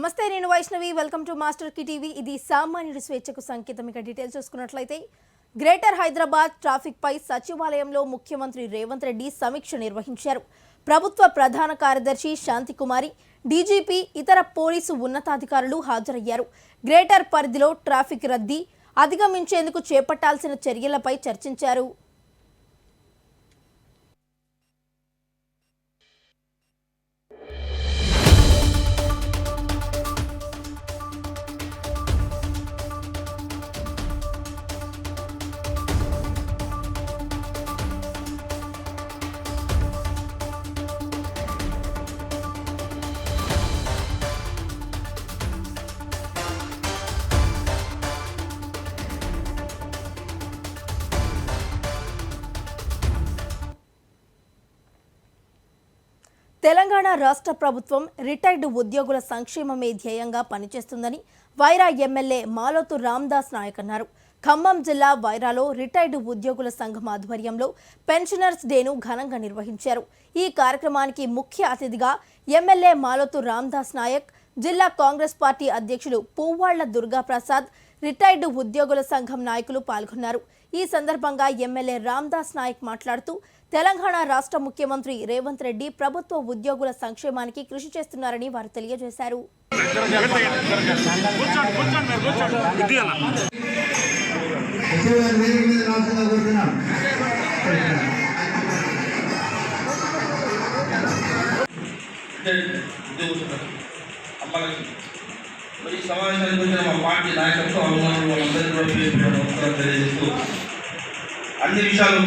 నమస్తే నేను Vaishnavi welcome to master కి టీవీ ఇది సామాన్యుడి స్వేచ్ఛకు సంకేతం ఇక డీటెయిల్స్ చూసుకున్నట్లయితే గ్రేటర్ హైదరాబాద్ ట్రాఫిక్ పై సచివాలయంలో ముఖ్యమంత్రి రేవంత్ రెడ్డి సమీక్ష నిర్వహించారు ప్రభుత్వ ప్రధాన కార్యదర్శి శాంతికుమారి డీజీపీ ఇతర పోలీసు ఉన్నతాధికారులు హాజరయ్యారు గ్రేటర్ పరిధిలో ట్రాఫిక్ రద్దీ అధిగమించేందుకు చేపట్టాల్సిన చర్యలపై చర్చించారు తెలంగాణ రాష్ట్ర ప్రభుత్వం రిటైర్డ్ ఉద్యోగుల సంక్షేమమే ధ్యేయంగా పనిచేస్తుందని వైరా ఎమ్మెల్యే మాలోతు రామ్దాస్ నాయక్ అన్నారు ఖమ్మం జిల్లా వైరాలో రిటైర్డ్ ఉద్యోగుల సంఘం ఆధ్వర్యంలో పెన్షనర్స్ డేను ఘనంగా నిర్వహించారు ఈ కార్యక్రమానికి ముఖ్య అతిథిగా ఎమ్మెల్యే మాలోతు రామ్దాస్ నాయక్ జిల్లా కాంగ్రెస్ పార్టీ అధ్యక్షులు పువ్వాళ్ల దుర్గాప్రసాద్ రిటైర్డ్ ఉద్యోగుల సంఘం నాయకులు పాల్గొన్నారు ఈ సందర్భంగా ఎమ్మెల్యే రామ్దాస్ నాయక్ మాట్లాడుతూ తెలంగాణ రాష్ట్ర ముఖ్యమంత్రి రేవంత్ రెడ్డి ప్రభుత్వ ఉద్యోగుల సంక్షేమానికి కృషి చేస్తున్నారని వారు తెలియజేశారు మరి సమావేశానికి వచ్చిన మా పార్టీ నాయకత్వం తెలియజేస్తూ అన్ని విషయాలు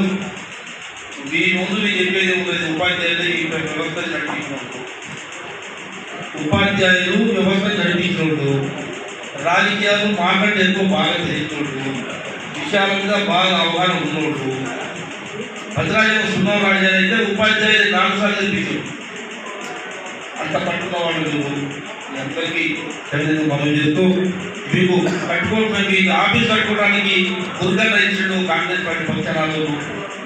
మీ ముందు చెప్పేది ఉంటుంది ఉపాధ్యాయులు ఈ వ్యవస్థ నడిపించినట్టు ఉపాధ్యాయులు వ్యవస్థ నడిపించినట్టు రాజకీయాలు మాకంటే ఎక్కువ బాగా తెలిసినట్టు విషయాల మీద బాగా అవగాహన ఉన్నట్టు భద్రాచలం సున్నా రాజాలు అయితే ఉపాధ్యాయులు 4 సార్లు తెలిపించారు అంత పట్టుకున్న వాళ్ళు అందరికీ తల్లిదండ్రులు మనం చేస్తూ మీకు కట్టుకోవడానికి ఆఫీస్ కట్టుకోవడానికి దుర్గన్న ఇచ్చాడు కాంగ్రెస్ పార్టీ పక్షాలు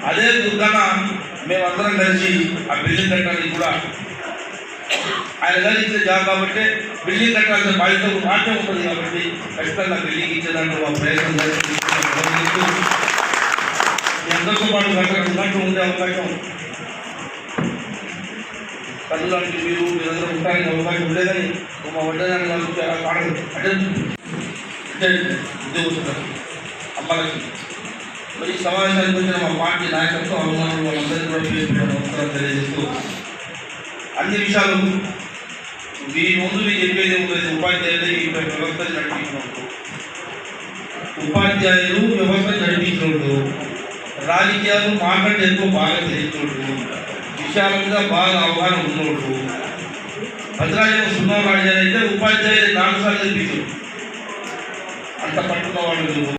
అదే దుర్గన్న మేమందరం కలిసి ఆ బిల్డింగ్ కట్టడానికి కూడా ఆయన కలిసి ఇచ్చే జాబ్ కాబట్టి బిల్డింగ్ కట్టాల్సిన బాధ్యత మాత్రమే ఉంటుంది కాబట్టి ఖచ్చితంగా బిల్డింగ్ ఇచ్చేదాంట్లో మా ప్రయత్నం చేస్తూ అందరితో పాటు ఉన్నట్టు ఉండే అవకాశం కళ్ళకి మీరందరూ ఉంటారని అవకాశం ఉండేదని మా వడ్డదాన్ని ఉద్యోగులు అమ్మాలకి మరి సమావేశానికి వచ్చిన మా పార్టీ నాయకత్వం అందరికీ కూడా తెలియజేస్తూ అన్ని విషయాలు మీ ముందు చెప్పేది ఉంటుంది ఉపాధ్యాయులు ఈ వ్యవస్థ నడిపించినట్టు ఉపాధ్యాయులు వ్యవస్థ నడిపించినట్టు రాజకీయాలు మాకంటే ఎక్కువ బాగా తెలిసినట్టు విషయాల మీద బాగా అవగాహన ఉన్నట్టు భద్రాచలం సున్నా రాజాలు అయితే ఉపాధ్యాయులు 4 సార్లు తెలిపించారు అంత పట్టుకున్న వాళ్ళు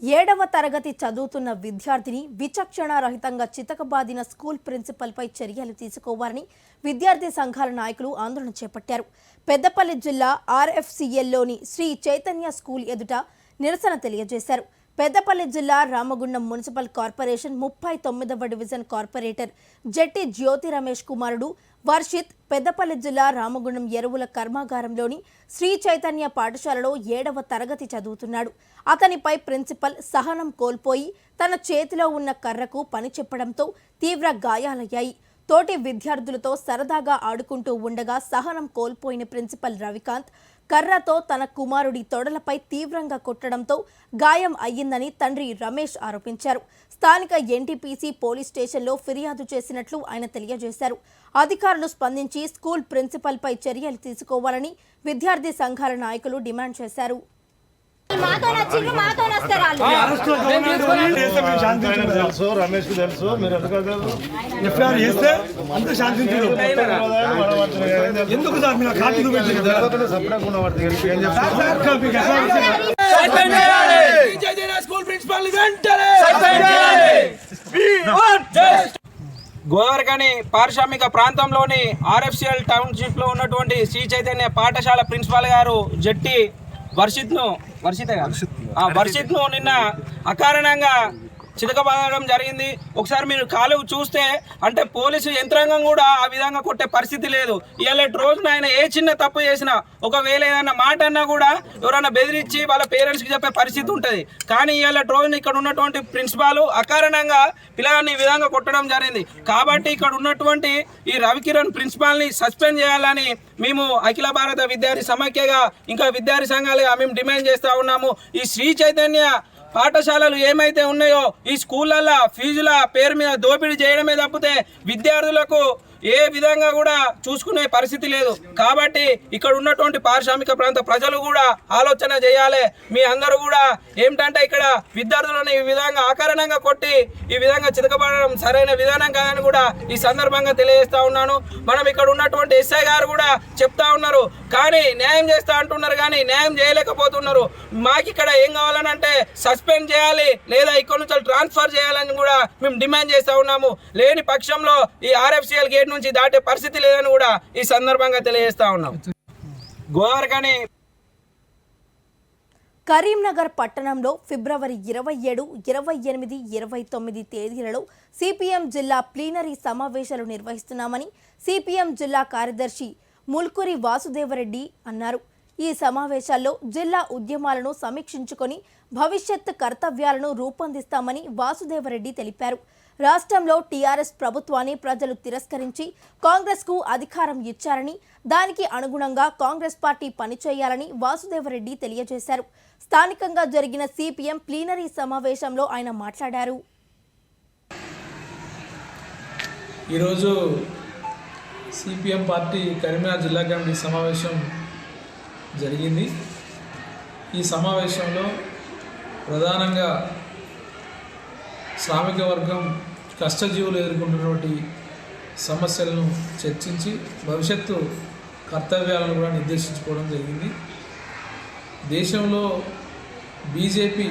7వ తరగతి చదువుతున్న విద్యార్థిని విచక్షణారహితంగా చితకబాదిన స్కూల్ ప్రిన్సిపల్పై చర్యలు తీసుకోవాలని విద్యార్థి సంఘాల నాయకులు ఆందోళన చేపట్టారు పెద్దపల్లి జిల్లా ఆర్ఎఫ్సిఎల్లోని శ్రీ చైతన్య స్కూల్ ఎదుట నిరసన తెలియజేశారు పెద్దపల్లి జిల్లా రామగుండం మున్సిపల్ కార్పొరేషన్ 39వ డివిజన్ కార్పొరేటర్ జెట్టి జ్యోతి రమేష్ కుమారుడు వర్షిత్ పెద్దపల్లి జిల్లా రామగుండం ఎరువుల కర్మాగారంలోని శ్రీ చైతన్య పాఠశాలలో 7వ తరగతి చదువుతున్నాడు అతనిపై ప్రిన్సిపల్ సహనం కోల్పోయి తన చేతిలో ఉన్న కర్రకు పని చెప్పడంతో తీవ్ర గాయాలయ్యాయి తోటి విద్యార్థులతో సరదాగా ఆడుకుంటూ ఉండగా సహనం కోల్పోయిన ప్రిన్సిపల్ రవికాంత్ కర్రతో తన కుమారుడి తొడలపై తీవ్రంగా కొట్టడంతో గాయం అయ్యిందని తండ్రి రమేష్ ఆరోపించారు స్థానిక ఎన్టీపీసీ పోలీస్ స్టేషన్లో ఫిర్యాదు చేసినట్లు ఆయన తెలియజేశారు అధికారులు స్పందించి స్కూల్ ప్రిన్సిపల్పై చర్యలు తీసుకోవాలని విద్యార్థి సంఘాల నాయకులు డిమాండ్ చేశారు రమేష్ కు తెలుసు మీరు ఎఫ్ఐఆర్ చేస్తే అంత శాంతించారు ఎందుకు సార్ మీరు ఖాళీ గోదావరిఖని పారిశ్రామిక ప్రాంతంలోని ఆర్ఎఫ్సిఎల్ టౌన్షిప్ లో ఉన్నటువంటి శ్రీ చైతన్య పాఠశాల ప్రిన్సిపాల్ గారు జెట్టి వర్షిత్ను నిన్న అకారణంగా చితకబాదడం జరిగింది. ఒకసారి మీరు కాలు చూస్తే అంటే పోలీసు యంత్రాంగం కూడా ఆ విధంగా కొట్టే పరిస్థితి లేదు. ఇవాళ రోజున ఆయన ఏ చిన్న తప్పు చేసినా ఒకవేళ ఏదైనా మాట అన్నా కూడా ఎవరైనా బెదిరించి వాళ్ళ పేరెంట్స్కి చెప్పే పరిస్థితి ఉంటుంది. కానీ ఇవాళ రోజున ఇక్కడ ఉన్నటువంటి ప్రిన్సిపాల్ అకారణంగా పిల్లగాన్ని ఈ విధంగా కొట్టడం జరిగింది. కాబట్టి ఇక్కడ ఉన్నటువంటి ఈ రవికిరణ్ ప్రిన్సిపాల్ని సస్పెండ్ చేయాలని మేము అఖిల భారత విద్యార్థి సమాఖ్యగా ఇంకా విద్యార్థి సంఘాలుగా మేము డిమాండ్ చేస్తూ ఉన్నాము. ఈ శ్రీ చైతన్య పాఠశాలలు ఏమైతే ఉన్నాయో ఈ స్కూళ్ళల్లో ఫీజుల పేరు మీద దోపిడీ చేయడమే తప్పితే విద్యార్థులకు ఏ విధంగా కూడా చూసుకునే పరిస్థితి లేదు. కాబట్టి ఇక్కడ ఉన్నటువంటి పారిశ్రామిక ప్రాంత ప్రజలు కూడా ఆలోచన చేయాలి. మీ అందరూ కూడా ఏమిటంటే ఇక్కడ విద్యార్థులను ఈ విధంగా అకారణంగా కొట్టి ఈ విధంగా చితకబడడం సరైన విధానం కాదని కూడా ఈ సందర్భంగా తెలియజేస్తా ఉన్నాను. మనం ఇక్కడ ఉన్నటువంటి ఎస్ఐ గారు కూడా చెప్తా ఉన్నారు, కానీ న్యాయం చేస్తా అంటున్నారు, కానీ న్యాయం చేయలేకపోతున్నారు. మాకు ఇక్కడ ఏం కావాలనంటే సస్పెండ్ చేయాలి లేదా ఇక్కడ నుంచి ట్రాన్స్ఫర్ చేయాలని కూడా మేము డిమాండ్ చేస్తా ఉన్నాము. లేని పక్షంలో ఈ RFCL గేట్ నుంచి దాటే పరిస్థితి లేదని కూడా ఈ సందర్భంగా తెలియజేస్తా ఉన్నాం. గోదావరికని కరీంనగర్ పట్టణంలో ఫిబ్రవరి 27, 28, 29 తేదీలలో సిపిఎం జిల్లా ప్లీనరీ సమావేశాలు నిర్వహిస్తున్నామని సిపిఎం జిల్లా కార్యదర్శి ముల్కురి వాసుదేవరెడ్డి అన్నారు. ఈ సమావేశాల్లో జిల్లా ఉద్యమాలను సమీక్షించుకొని భవిష్యత్ కర్తవ్యాలను రూపొందిస్తామని వాసుదేవరెడ్డి తెలిపారు. రాష్ట్రంలో టీఆర్ఎస్ ప్రభుత్వాన్ని ప్రజలు తిరస్కరించి కాంగ్రెస్కు అధికారం ఇచ్చారని దానికి అనుగుణంగా కాంగ్రెస్ పార్టీ పనిచేయాలని వాసుదేవరెడ్డి తెలియజేశారు. స్థానికంగా జరిగిన సిపిఎం ప్లీనరీ సమావేశంలో ఆయన మాట్లాడారు. ఈరోజు సిపిఎం పార్టీ కరీంనగర్ జిల్లా కమిటీ సమావేశం జరిగింది. ఈ సమావేశంలో ప్రధానంగా శ్రామిక వర్గం కష్టజీవులు ఎదుర్కొంటున్నటువంటి సమస్యలను చర్చించి భవిష్యత్తు కర్తవ్యాలను కూడా నిర్దేశించుకోవడం జరిగింది. దేశంలో బీజేపీ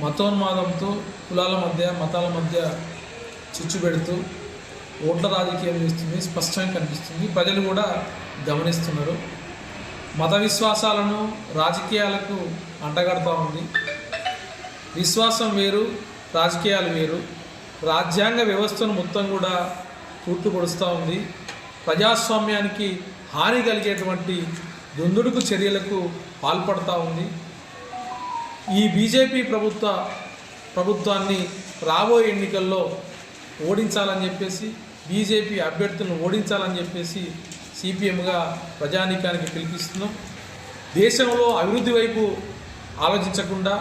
మతోన్మాదంతో కులాల మధ్య మతాల మధ్య చిచ్చు పెడుతూ ఓట్ల రాజకీయం చేస్తుంది, స్పష్టంగా కనిపిస్తుంది. ప్రజలు కూడా గమనిస్తున్నారు. మత విశ్వాసాలను రాజకీయాలకు అంటగడతా ఉంది. విశ్వాసం వేరు, రాజకీయాలు వేరు. రాజ్యాంగ వ్యవస్థను మొత్తం కూడా పూర్తిపడుస్తూ ఉంది. ప్రజాస్వామ్యానికి హాని కలిగేటువంటి దుందుడుకు చర్యలకు పాల్పడుతూ ఉంది. ఈ బీజేపీ ప్రభుత్వాన్ని రాబోయే ఎన్నికల్లో ఓడించాలని చెప్పేసి, బీజేపీ అభ్యర్థులను ఓడించాలని చెప్పేసి సిపిఎంగా ప్రజానీకానికి పిలిపిస్తున్నాం. దేశంలో అభివృద్ధి వైపు ఆలోచించకుండా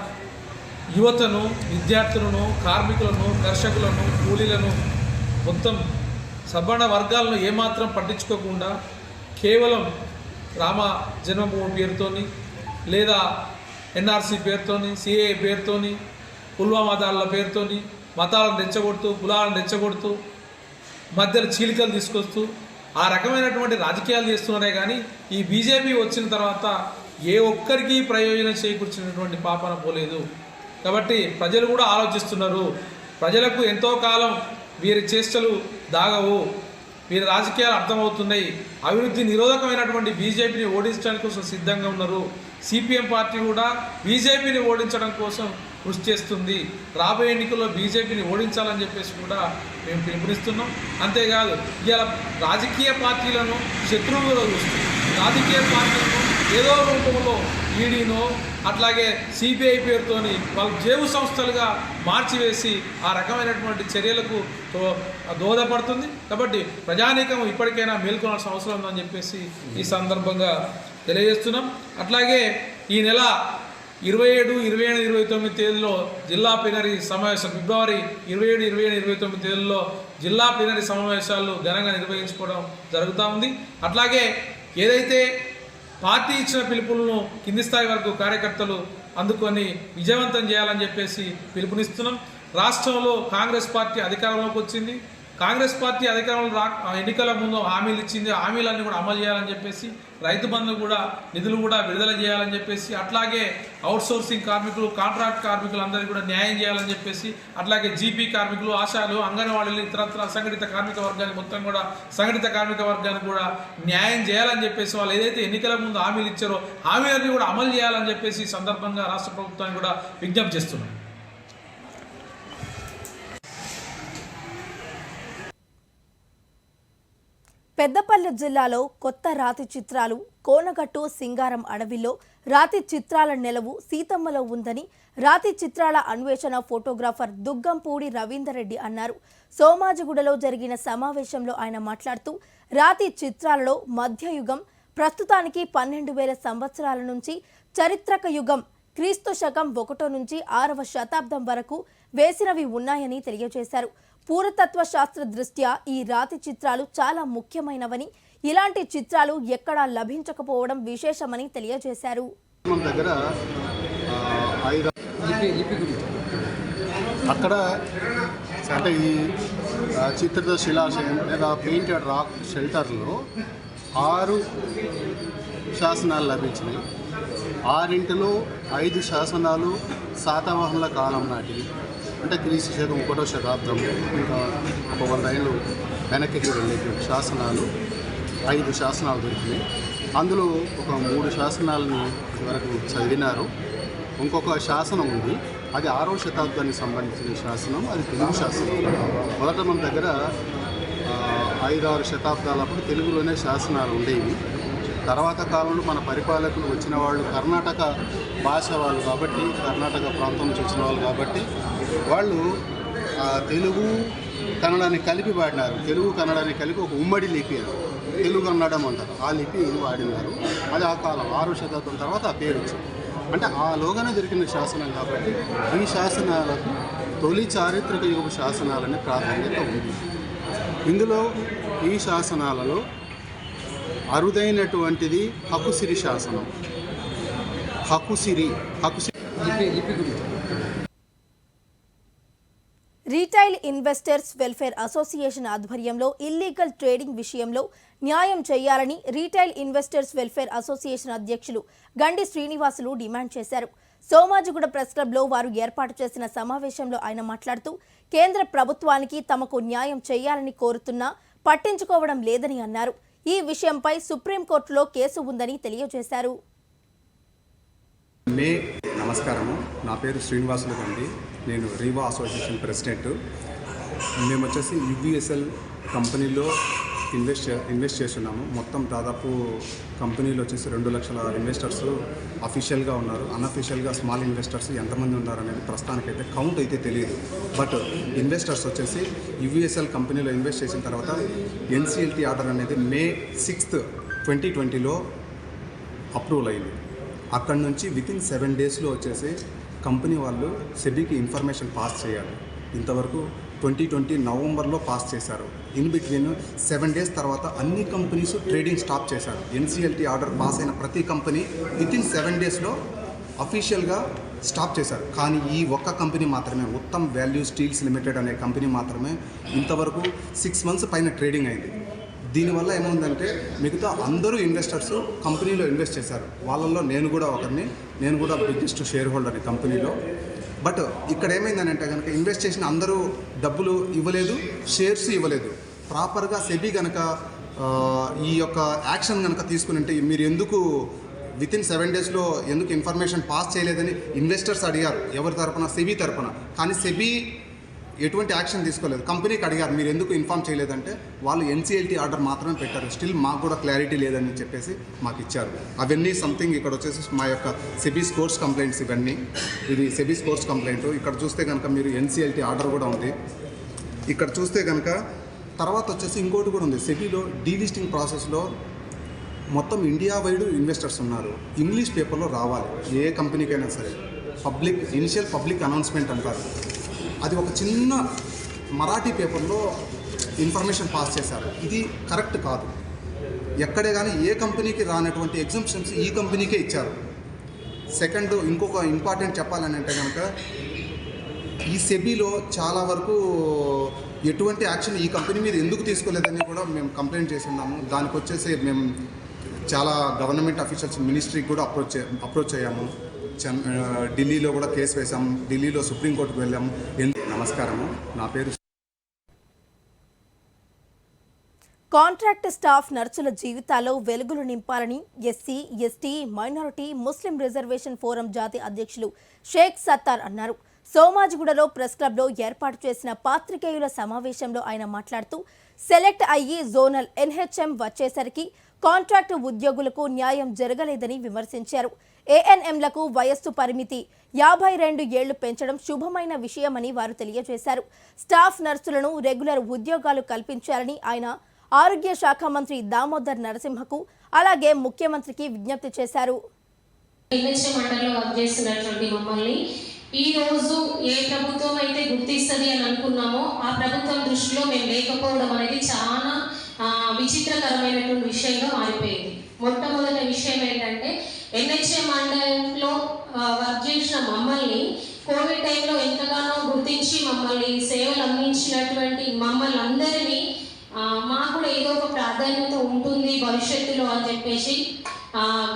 యువతను, విద్యార్థులను, కార్మికులను, కర్షకులను, కూలీలను, మొత్తం సవర్ణ వర్గాలను ఏమాత్రం పట్టించుకోకుండా కేవలం రామ జన్మభూమి పేరుతోని లేదా ఎన్ఆర్సీ పేరుతోని, సిఏ పేరుతోని, పుల్వామా దాడుల పేరుతోని మతాలను రెచ్చగొడుతూ, కులాలను రెచ్చగొడుతూ, మధ్యలో చీలికలు తీసుకొస్తూ ఆ రకమైనటువంటి రాజకీయాలు చేస్తున్నారే కానీ ఈ బీజేపీ వచ్చిన తర్వాత ఏ ఒక్కరికి ప్రయోజనం చేకూర్చినటువంటి పాపన పోలేదు. కాబట్టి ప్రజలు కూడా ఆలోచిస్తున్నారు. ప్రజలకు ఎంతో కాలం వీరి చేష్టలు దాగవు, వీరి రాజకీయాలు అర్థమవుతున్నాయి. అభివృద్ధి నిరోధకమైనటువంటి బీజేపీని ఓడించడానికి కోసం సిద్ధంగా ఉన్నారు. సిపిఎం పార్టీ కూడా బీజేపీని ఓడించడం కోసం కృషి చేస్తుంది. రాబోయే ఎన్నికల్లో బీజేపీని ఓడించాలని చెప్పేసి కూడా మేము పిలుపునిస్తున్నాం. అంతేకాదు ఇవాళ రాజకీయ పార్టీలను శత్రువులుగా చూస్తుంది. రాజకీయ పార్టీలను ఏదో రూపంలో ఈడీనో అట్లాగే సిబిఐ పేరుతోని వాళ్ళ జేబు సంస్థలుగా మార్చివేసి ఆ రకమైనటువంటి చర్యలకు దోహదపడుతుంది. కాబట్టి ప్రజానీకం ఇప్పటికైనా మేల్కొనాల్సిన అవసరం ఉందని చెప్పేసి ఈ సందర్భంగా తెలియజేస్తున్నాం. అట్లాగే ఈ నెల 27, 28, 29 తేదీలో జిల్లా ప్లీనరీ సమావేశం, ఫిబ్రవరి 27, 28, 29 తేదీల్లో జిల్లా ప్లీనరీ సమావేశాలు ఘనంగా నిర్వహించుకోవడం జరుగుతూ ఉంది. అట్లాగే ఏదైతే పార్టీ ఇచ్చిన పిలుపులను కింది స్థాయి వరకు కార్యకర్తలు అందుకొని విజయవంతం చేయాలని చెప్పేసి పిలుపునిస్తున్నాం. రాష్ట్రంలో కాంగ్రెస్ పార్టీ అధికారంలోకి వచ్చింది. కాంగ్రెస్ పార్టీ అధికారంలో ఎన్నికల ముందు హామీలు ఇచ్చింది. హామీలన్నీ కూడా అమలు చేయాలని చెప్పేసి, రైతు బంధు కూడా నిధులు కూడా విడుదల చేయాలని చెప్పేసి, అట్లాగే అవుట్సోర్సింగ్ కార్మికులు, కాంట్రాక్ట్ కార్మికులు అందరికీ కూడా న్యాయం చేయాలని చెప్పేసి, అట్లాగే జీపీ కార్మికులు, ఆశాలు, అంగన్వాడీలు, ఇతరత్ర అసంఘటిత కార్మిక వర్గానికి మొత్తం కూడా సంఘటిత కార్మిక వర్గానికి కూడా న్యాయం చేయాలని చెప్పేసి వాళ్ళు ఏదైతే ఎన్నికల ముందు హామీలు ఇచ్చారో హామీలన్నీ కూడా అమలు చేయాలని చెప్పేసి సందర్భంగా రాష్ట్ర ప్రభుత్వాన్ని కూడా విజ్ఞప్తి చేస్తున్నాం. పెద్దపల్లి జిల్లాలో కొత్త రాతి చిత్రాలు కోనగట్టు సింగారం అడవిలో రాతి చిత్రాల నెలవు సీతమ్మలో ఉందని రాతి చిత్రాల అన్వేషణ ఫోటోగ్రాఫర్ దుగ్గంపూడి రవీందర్ రెడ్డి అన్నారు. సోమాజిగూడలో జరిగిన సమావేశంలో ఆయన మాట్లాడుతూ రాతి చిత్రాలలో మధ్యయుగం ప్రస్తుతానికి 12,000 సంవత్సరాల నుంచి చరిత్రక యుగం క్రీస్తు శకం 1 నుంచి 6వ శతాబ్దం వరకు వేసినవి ఉన్నాయని తెలియజేశారు. పురాతత్వ శాస్త్ర దృష్ట్యా ఈ రాతి చిత్రాలు చాలా ముఖ్యమైనవని, ఇలాంటి చిత్రాలు ఎక్కడా లభించకపోవడం విశేషమని తెలియజేశారు. అక్కడ అంటే ఈ చిత్రిత శిలాశయం లేదా పెయింటెడ్ రాక్ షెల్టర్లో 6 శాసనాలు లభించినాయి. 6 5 శాసనాలు శాతవాహనుల కాలం నాటివి, అంటే క్రీస్తు శకం 1వ శతాబ్దం, ఇంకా ఒక 100 ఏళ్ళు వెనక్కి వెళ్ళే శాసనాలు 5 శాసనాలు దొరికినాయి. అందులో ఒక 3 శాసనాలని వరకు చదివినారు. ఇంకొక శాసనం ఉంది, అది 6వ శతాబ్దానికి సంబంధించిన శాసనం, అది తెలుగు శాసనం. మొదట మన దగ్గర 5-6 శతాబ్దాలప్పుడు తెలుగులోనే శాసనాలు ఉండేవి. తర్వాత కాలంలో మన పరిపాలకులు వచ్చిన వాళ్ళు కర్ణాటక భాష వాళ్ళు కాబట్టి, కర్ణాటక ప్రాంతం నుంచి వచ్చిన వాళ్ళు కాబట్టి వాళ్ళు తెలుగు కన్నడాన్ని కలిపి వాడినారు. తెలుగు కన్నడాన్ని కలిపి ఒక ఉమ్మడి లిపి, తెలుగు కన్నడం అంటారు, ఆ లిపి వాడినారు. అది ఆ కాలం 6వ శతాబ్దం తర్వాత ఆ పేరు వచ్చింది. అంటే ఆ లోగానే దొరికిన శాసనం కాబట్టి ఈ శాసనాలకు తొలి చారిత్రక యుగ శాసనాలనే ప్రాధాన్యత ఉంది. ఇందులో ఈ శాసనాలలో అరుదైనటువంటిది హకుసిరి శాసనం. హకుసిరి రీటైల్ ఇన్వెస్టర్స్ వెల్ఫేర్ అసోసియేషన్ ఆధ్వర్యంలో ఇల్లీగల్ ట్రేడింగ్ విషయంలో న్యాయం చేయాలని రీటైల్ ఇన్వెస్టర్స్ వెల్ఫేర్ అసోసియేషన్ అధ్యక్షులు గండి శ్రీనివాసులు డిమాండ్ చేశారు. సోమాజిగూడ ప్రెస్ క్లబ్లో వారు ఏర్పాటు చేసిన సమావేశంలో ఆయన మాట్లాడుతూ కేంద్ర ప్రభుత్వానికి తమకు న్యాయం చేయాలని కోరుతున్నా పట్టించుకోవడం లేదని అన్నారు. ఈ విషయంపై సుప్రీంకోర్టులో కేసు ఉందని తెలియజేశారు. నమస్కారము, నా పేరు శ్రీనివాసులు గండి, నేను రీవా అసోసియేషన్ ప్రెసిడెంట్. మేము వచ్చేసి యువిఎస్ఎల్ కంపెనీలో ఇన్వెస్ట్ చేస్తున్నాము. మొత్తం దాదాపు కంపెనీలో వచ్చేసి 2 లక్షల ఇన్వెస్టర్స్ అఫీషియల్గా ఉన్నారు. అన్అఫీషియల్గా స్మాల్ ఇన్వెస్టర్స్ ఎంతమంది ఉన్నారు అనేది ప్రస్తుతానికైతే కౌంట్ అయితే తెలియదు. బట్ ఇన్వెస్టర్స్ వచ్చేసి యువిఎస్ఎల్ కంపెనీలో ఇన్వెస్ట్ చేసిన తర్వాత ఎన్సిఎల్టీ ఆర్డర్ అనేది May 6, 2020లో అప్రూవల్ అయింది. అక్కడ నుంచి వితిన్ 7 డేస్లో వచ్చేసి కంపెనీ వాళ్ళు సెబీకి ఇన్ఫర్మేషన్ పాస్ చేయాలి. ఇంతవరకు 2020 నవంబర్లో పాస్ చేశారు. ఇన్ బిట్వీన్ 7 డేస్ తర్వాత అన్ని కంపెనీస్ ట్రేడింగ్ స్టాప్ చేశారు. ఎన్సిఎల్టీ ఆర్డర్ పాస్ అయిన ప్రతి కంపెనీ వితిన్ 7 డేస్లో అఫీషియల్గా స్టాప్ చేశారు. కానీ ఈ ఒక్క కంపెనీ మాత్రమే, ఉత్తమ్ వాల్యూ స్టీల్స్ లిమిటెడ్ అనే కంపెనీ మాత్రమే ఇంతవరకు 6 మంత్స్ పైన ట్రేడింగ్ అయింది. దీనివల్ల ఏముందంటే మిగతా అందరూ ఇన్వెస్టర్స్ కంపెనీలో ఇన్వెస్ట్ చేశారు. వాళ్ళల్లో నేను కూడా ఒకరిని, నేను కూడా బిగ్గెస్ట్ షేర్ హోల్డర్ని కంపెనీలో. బట్ ఇక్కడ ఏమైందనంటే కనుక ఇన్వెస్ట్ చేసిన అందరూ డబ్బులు ఇవ్వలేదు, షేర్స్ ఇవ్వలేదు. ప్రాపర్గా సెబీ కనుక ఈ యొక్క యాక్షన్ కనుక తీసుకుని ఉంటే మీరు ఎందుకు వితిన్ 7 డేస్లో ఎందుకు ఇన్ఫర్మేషన్ పాస్ చేయలేదని ఇన్వెస్టర్స్ అడిగారు, ఎవరి తరపున, సెబీ తరపున. కానీ సెబీ ఎటువంటి యాక్షన్ తీసుకోలేదు. కంపెనీకి అడిగారు మీరు ఎందుకు ఇన్ఫామ్ చేయలేదంటే వాళ్ళు ఎన్సిఎల్టీ ఆర్డర్ మాత్రమే పెట్టారు. స్టిల్ మాకు కూడా క్లారిటీ లేదని చెప్పేసి మాకు ఇచ్చారు. అవన్నీ సంథింగ్ ఇక్కడ వచ్చేసి మా యొక్క సెబీ స్కోర్స్ కంప్లైంట్స్, ఇవన్నీ ఇది సెబీ స్కోర్స్ కంప్లైంట్. ఇక్కడ చూస్తే కనుక మీరు ఎన్సిఎల్టీ ఆర్డర్ కూడా ఉంది. ఇక్కడ చూస్తే కనుక తర్వాత వచ్చేసి ఇంకోటి కూడా ఉంది. సెబీలో డీలిస్టింగ్ ప్రాసెస్లో మొత్తం ఇండియా వైడ్ ఇన్వెస్టర్స్ ఉన్నారు. ఇంగ్లీష్ పేపర్లో రావాలి ఏ కంపెనీకైనా సరే. ఇనిషియల్ పబ్లిక్ అనౌన్స్మెంట్ అంటారు, అది ఒక చిన్న మరాఠీ పేపర్లో ఇన్ఫర్మేషన్ పాస్ చేశారు. ఇది కరెక్ట్ కాదు. ఎక్కడే కానీ ఏ కంపెనీకి రానటువంటి ఎగ్జంప్షన్స్ ఈ కంపెనీకే ఇచ్చారు. సెకండ్, ఇంకొక ఇంపార్టెంట్ చెప్పాలని అంటే కనుక ఈ సెబీలో చాలా వరకు ఎటువంటి యాక్షన్ ఈ కంపెనీ మీద ఎందుకు తీసుకోలేదని కూడా మేము కంప్లైంట్ చేసి ఉన్నాము. దానికి వచ్చేసి మేము చాలా గవర్నమెంట్ అఫీషియల్స్, మినిస్ట్రీకి కూడా అప్రోచ్ అయ్యాము. ఢిల్లీలో కూడా కేసు వేసాము, ఢిల్లీలో సుప్రీంకోర్టుకు వెళ్ళాము. నమస్కారము, నా పేరు. కాంట్రాక్ట్ స్టాఫ్ నర్సుల జీవితాల్లో వెలుగులు నింపాలని ఎస్సీ, ఎస్టీ, మైనారిటీ, ముస్లిం రిజర్వేషన్ ఫోరం జాతీయ అధ్యక్షులు షేక్ సత్తార్ అన్నారు. సోమాజిగూడలో ప్రెస్ క్లబ్లో ఏర్పాటు చేసిన పాత్రికేయుల సమావేశంలో ఆయన మాట్లాడుతూ సెలెక్ట్ అయ్యి జోనల్ ఎన్హెచ్ఎం వచ్చేసరికి కాంట్రాక్టు ఉద్యోగులకు న్యాయం జరగలేదని విమర్శించారు. ఏఎన్ఎంలకు వయస్సు పరిమితి 52 ఏళ్లు పెంచడం శుభమైన విషయమని వారు తెలియజేశారు. స్టాఫ్ నర్సులను రెగ్యులర్ ఉద్యోగాలు కల్పించాలని ఆయన ఆరోగ్య శాఖ మంత్రి దామోదర్ నరసింహకు అలాగే ముఖ్యమంత్రికి విజ్ఞప్తి చేశారు. ఈ రోజు ఏ ప్రభుత్వం అయితే గుర్తిస్తుంది అని అనుకున్నామో ఆ ప్రభుత్వం దృష్టిలో మేము లేకపోవడం అనేది చాలా విచిత్రకరమైనటువంటి విషయంగా మారిపోయింది. మొట్టమొదటి విషయం ఏంటంటే ఎన్హెచ్ఎం మండలంలో వర్క్ చేసిన మమ్మల్ని కోవిడ్ టైంలో ఎంతగానో గుర్తించి మమ్మల్ని సేవలు అందించినటువంటి మమ్మల్ని అందరినీ మాకు కూడా ఏదో ఒక ప్రాధాన్యత ఉంటుంది భవిష్యత్తులో అని చెప్పేసి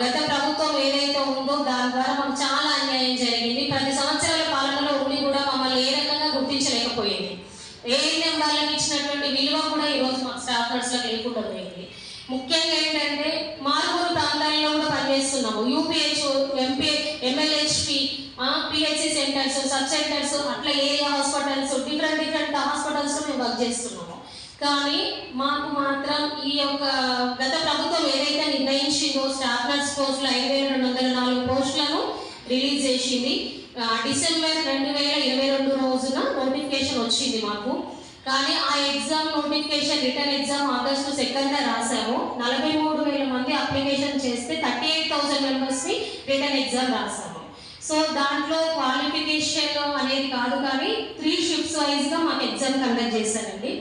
గత ప్రభుత్వం ఏదైతే ఉందో దాని ద్వారా మాకు చాలా అన్యాయం జరిగింది. 10 సంవత్సరాల పాలనలో ఉండి కూడా మమ్మల్ని ఏ రకంగా గుర్తించలేకపోయింది. ఏఎన్ఎం వాళ్ళకి ఇచ్చినటువంటి విలువ కూడా ఈరోజు మాకు స్టాఫ్ నర్సులకు లేకుండా పోయింది. ముఖ్యంగా ఏంటంటే మారుమూల ప్రాంతాల్లో కూడా పనిచేస్తున్నాము. UPH, MLHP, PHC centres, sub centres, అట్లా ఏరియా హాస్పిటల్స్, డిఫరెంట్ హాస్పిటల్స్లో మేము వర్క్ చేస్తున్నాము. కానీ మాకు మాత్రం ఈ యొక్క గత ప్రభుత్వం ఏదైతే నిర్ణయించిందో స్టాఫ్ నర్స్ పోస్టులు 5204 పోస్టులను రిలీజ్ చేసింది. డిసెంబర్ 2022 రోజున నోటిఫికేషన్ వచ్చింది మాకు. కానీ ఆ exam notification written exam August 2న రాసాము. 43,000 మంది అప్లికేషన్ చేస్తే 38,000 మెంబర్స్ని రిటర్న్ ఎగ్జామ్ రాసాము. సో దాంట్లో క్వాలిఫికేషన్ అనేది కాదు, కానీ 3 షిఫ్ట్స్ వైజ్గా మాకు ఎగ్జామ్ కండక్ట్ చేశారండి.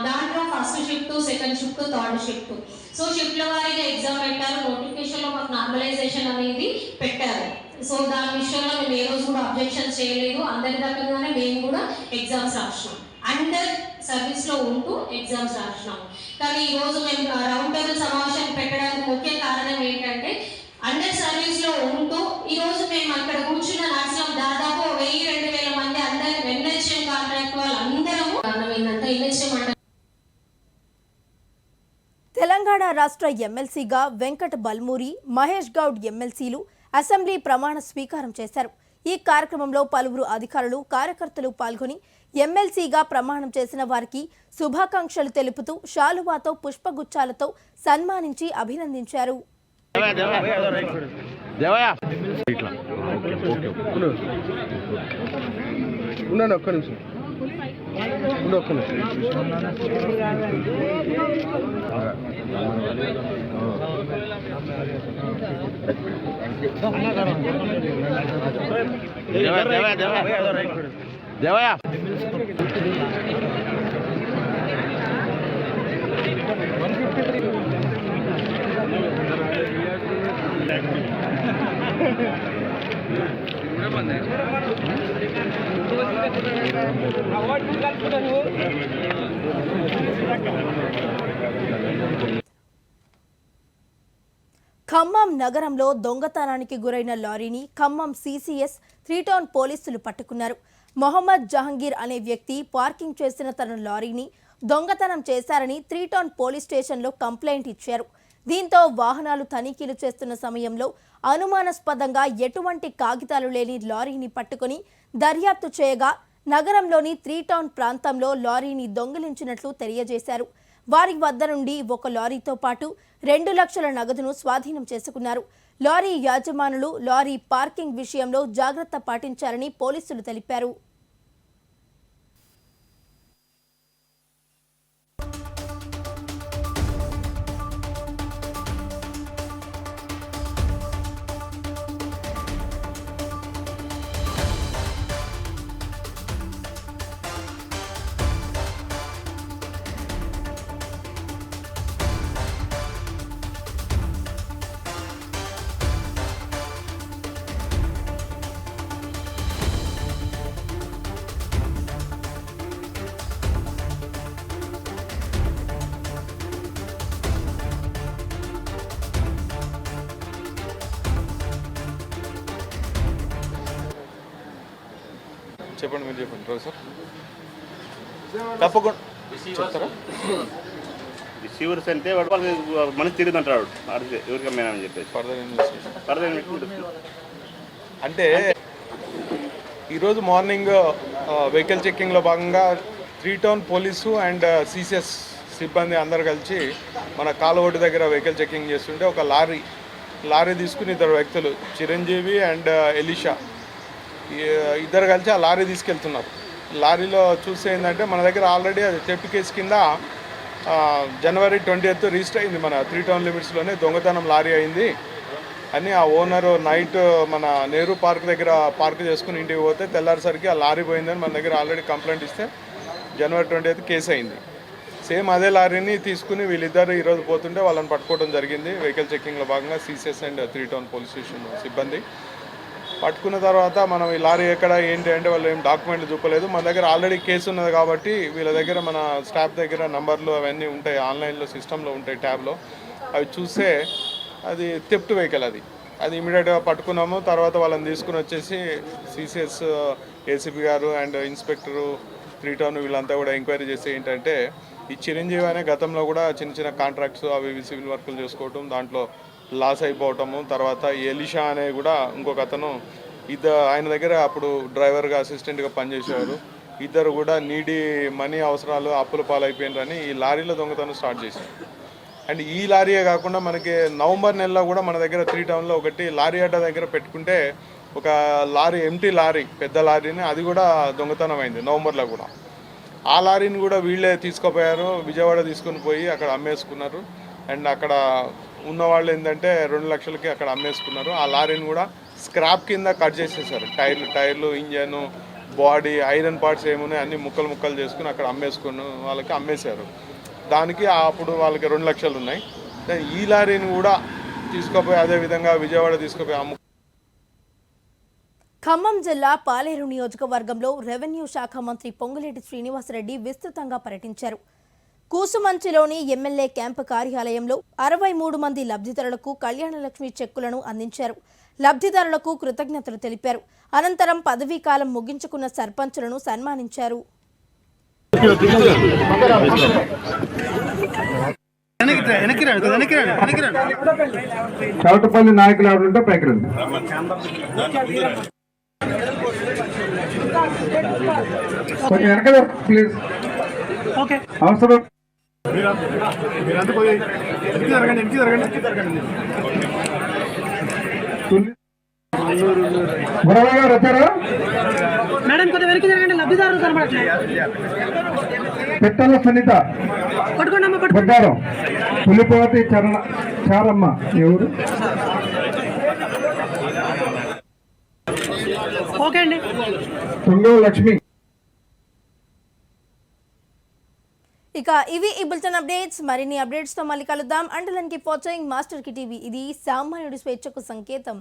దాంట్లో first shift, second shift, third shift. So షిఫ్ట్ల వారీగా ఎగ్జామ్ పెట్టారు. నోటిఫికేషన్లో మాకు నార్మలైజేషన్ అనేది పెట్టారు. సో దాని విషయంలో మేము ఏ రోజు కూడా అబ్జెక్షన్ చేయలేదు. అందరి రకంగానే మేము కూడా ఎగ్జామ్స్ రాసినాం. అండర్ సర్వీస్లో ఉంటూ ఎగ్జామ్స్ రాసినాం. కానీ ఈరోజు మేము రౌండ్ టేబుల్ సమావేశం పెట్టడానికి ముఖ్య కారణం ఏంటంటే అండర్ సర్వీస్లో ఉంటూ ఈరోజు మేము అక్కడ కూర్చున్న నర్సులం దాదాపు 1000-2000 మంది అండర్ ఎన్హెచ్ఎం కాంట్రాక్ట్ వాళ్ళందరము కారణం ఏంటంటే ఎన్హెచ్ఎం అంటే. తెలంగాణ రాష్ట్ర ఎమ్మెల్సీగా వెంకట్ బల్మూరి, మహేష్ గౌడ్ ఎమ్మెల్సీలు అసెంబ్లీ ప్రమాణ స్వీకారం చేశారు. ఈ కార్యక్రమంలో పలువురు అధికారులు, కార్యకర్తలు పాల్గొని ఎమ్మెల్సీగా ప్రమాణం చేసిన వారికి శుభాకాంక్షలు తెలుపుతూ శాలువాతో, పుష్పగుచ్చాలతో సన్మానించి అభినందించారు. ఖమ్మం నగరంలో దొంగతనానికి గురైన లారీని ఖమ్మం సిసిఎస్ 3 టౌన్ పోలీసులు పట్టుకున్నారు. మొహమ్మద్ జహంగీర్ అనే వ్యక్తి పార్కింగ్ చేసిన తన లారీని దొంగతనం చేశారని 3 టౌన్ పోలీస్ స్టేషన్లో కంప్లైంట్ ఇచ్చారు. దీంతో వాహనాలు తనిఖీలు చేస్తున్న సమయంలో అనుమానాస్పదంగా ఎటువంటి కాగితాలు లేని లారీని పట్టుకుని దర్యాప్తు చేయగా నగరంలోని 3 టౌన్ ప్రాంతంలో లారీని దొంగిలించినట్లు తెలియజేశారు. వారి వద్ద నుండి ఒక లారీతో పాటు 2 లక్షల నగదును స్వాధీనం చేసుకున్నారు. లారీ యాజమానులు లారీ పార్కింగ్ విషయంలో జాగ్రత్త పాటించారని పోలీసులు తెలిపారు. చెప్పండి, మీరు చెప్పండి ప్రొఫెసర్. తప్పకుండా చెప్తారా? రిసీవర్స్ అంటే వాడు మనకి తిరిగి అంటాడు ఎవరికి అమ్మానని చెప్పేసి అంటే ఈరోజు మార్నింగ్ వెహికల్ చెక్కింగ్లో భాగంగా 3 టౌన్ పోలీసు అండ్ సిసిఎస్ సిబ్బంది అందరు కలిసి మన కాలువోటు దగ్గర వెహికల్ చెకింగ్ చేస్తుంటే ఒక లారీ తీసుకుని ఇద్దరు వ్యక్తులు చిరంజీవి అండ్ ఎలీషా ఇద్దరు కలిసి ఆ లారీ తీసుకెళ్తున్నారు. లారీలో చూస్తే ఏంటంటే మన దగ్గర ఆల్రెడీ అది థెఫ్ట్ కేసు కింద జనవరి 20th రిజిస్టర్ అయింది. మన 3 టౌన్ లిమిట్స్లోనే దొంగతనం లారీ అయింది అని ఆ ఓనరు నైట్ మన నెహ్రూ పార్క్ దగ్గర పార్క్ చేసుకుని ఇంటికి పోతే తెల్లారిసరికి ఆ లారీ పోయిందని మన దగ్గర ఆల్రెడీ కంప్లైంట్ ఇస్తే జనవరి 20th కేసు అయింది. సేమ్ అదే లారీని తీసుకుని వీళ్ళిద్దరు ఈరోజు పోతుంటే వాళ్ళని పట్టుకోవడం జరిగింది. వెహికల్ చెకింగ్లో భాగంగా CCS and 3 town police station సిబ్బంది పట్టుకున్న తర్వాత మనం ఈ లారీ ఎక్కడ ఏంటి అంటే వాళ్ళు ఏం డాక్యుమెంట్లు చూపలేదు. మన దగ్గర ఆల్రెడీ కేసు ఉన్నది కాబట్టి వీళ్ళ దగ్గర మన స్టాఫ్ దగ్గర నంబర్లు అవన్నీ ఉంటాయి, ఆన్లైన్లో సిస్టంలో ఉంటాయి ట్యాబ్లో. అవి చూస్తే అది థెఫ్ట్ వెహికల్ అది ఇమీడియట్గా పట్టుకున్నాము. తర్వాత వాళ్ళని తీసుకుని వచ్చేసి సిసిఎస్ ఏసీపీ గారు అండ్ ఇన్స్పెక్టరు 3 టౌన్ వీళ్ళంతా కూడా ఎంక్వైరీ చేసి ఏంటంటే ఈ చిరంజీవి అనే గతంలో కూడా చిన్న చిన్న కాంట్రాక్ట్స్ అవి సివిల్ వర్కులు చేసుకోవటం, దాంట్లో లాస్ అయిపోవటము. తర్వాత ఎలీషా అనే కూడా ఇంకొక అతను ఆయన దగ్గర అప్పుడు డ్రైవర్గా అసిస్టెంట్గా పనిచేసేవారు. ఇద్దరు కూడా నీడి మనీ అవసరాలు అప్పుల పాలైపోయినారని ఈ లారీలో దొంగతనం స్టార్ట్ చేశారు. అండ్ ఈ లారీయే కాకుండా మనకి నవంబర్ నెలలో కూడా మన దగ్గర 3 టౌన్లో ఒకటి లారీ అడ్డా దగ్గర పెట్టుకుంటే ఒక లారీ ఎంటీ లారీ పెద్ద లారీని అది కూడా దొంగతనం అయింది నవంబర్లో కూడా. ఆ లారీని కూడా వీళ్ళే తీసుకుపోయారు, విజయవాడ తీసుకొని పోయి అక్కడ అమ్మేసుకున్నారు. అండ్ అక్కడ ఉన్నవాళ్ళు ఏంటంటే 2 లక్షలకి అక్కడ అమ్మేసుకున్నారు. ఆ లారీని కూడా స్క్రాప్ కింద కట్ చేసేసారు. టైర్లు ఇంజన్ బాడీ ఐరన్ పార్ట్స్ ఏమున్నాయి అన్ని ముక్కలు చేసుకుని అక్కడ అమ్మేసుకుని వాళ్ళకి అమ్మేశారు. దానికి అప్పుడు వాళ్ళకి 2 లక్షలు ఉన్నాయి. ఈ లారీని కూడా తీసుకుపోయి అదేవిధంగా విజయవాడ తీసుకుపోయి ఖమ్మం జిల్లా పాలేరు నియోజకవర్గంలో రెవెన్యూ శాఖ మంత్రి పొంగులేటి శ్రీనివాసరెడ్డి విస్తృతంగా పర్యటించారు. కూసుమంచిలోని ఎమ్మెల్యే క్యాంపు కార్యాలయంలో 63 మంది లబ్ధిదారులకు కళ్యాణలక్ష్మి చెక్కులను అందించారు. లబ్ధిదారులకు కృతజ్ఞతలు తెలిపారు. అనంతరం పదవీకాలం ముగించుకున్న సర్పంచులను సన్మానించారు. చౌటపల్లి నాయకులు ఎవరుంటే పైకి రండి. కొంచెం వెనక ప్లీజ్. ఓకే అవసరం మీరంతా పోయి ఎనికి జరగండి. మురళి గారు వచ్చారా మేడం? కొంచెం వెనక్కి జరగండి. లబ్ధిదారులు కనబడట్లేదు. పెట్టల సునీత కొట్టారం పులిపోతి చారమ్మ ఎవరు? ఓకే అండి. తుంగో లక్ష్మి. ఇక ఇవి ఈ బులెటిన్ అప్డేట్స్. మరిన్ని అప్డేట్స్ తో మళ్ళీ కలుద్దాం. అంటిల్ కీప్ వాచింగ్ మాస్టర్ కి టీవీ. ఇది సామాన్యుడి స్వేచ్ఛకు సంకేతం.